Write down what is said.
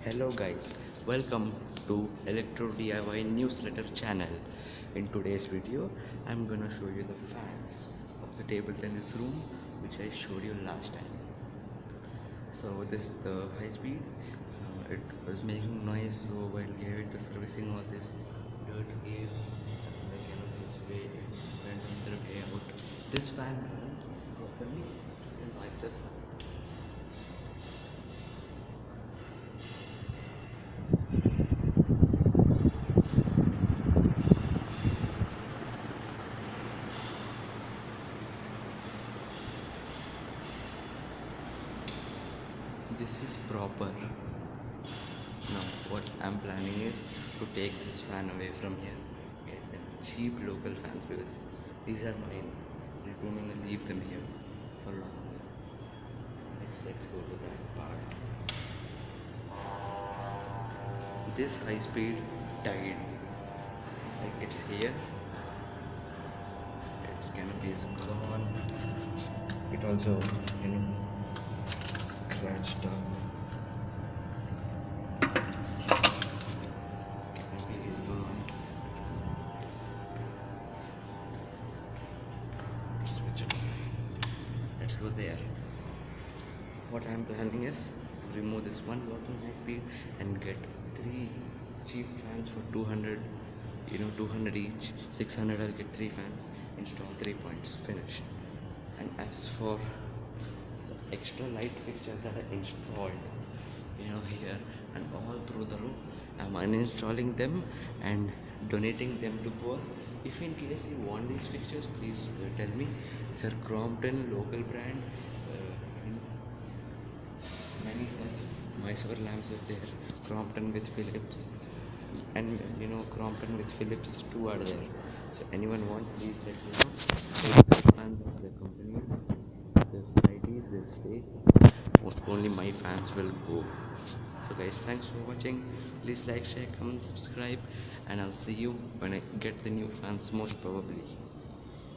Hello guys, welcome to Electro DIY newsletter channel. In today's video, I'm gonna show you the fans of the table tennis room which I showed you last time. So this is the high speed. It was making noise, so while gave it to servicing, all this dirt came like this way it went on the way out. This fan runs properly and noiseless. This is proper. Now what I'm planning is to take this fan away from here, get them cheap local fans because these are mine. I don't want to leave them here for long. Let's go to that part. This high speed died. Like it's here. Its canopy is gone. It also, scratched up. Switch it off. Let's go there. What I'm planning is to remove this one working high speed and get 3 cheap fans for 200, 200 each. 600 I'll get 3 fans, install 3 points, finish. And as for the extra light fixtures that are installed, here and all through the room, I'm uninstalling them and donating them to poor. If in case you want these fixtures, please tell me. It's a Crompton local brand. Many such Mysore lamps is there. Crompton with Philips, and Crompton with Philips too are there. So anyone want, please let me know. So the fans of the company, the varieties will stay. Only my fans will go. So guys, thanks for watching. Please like, share, comment, subscribe, and I'll see you when I get the new fans most probably.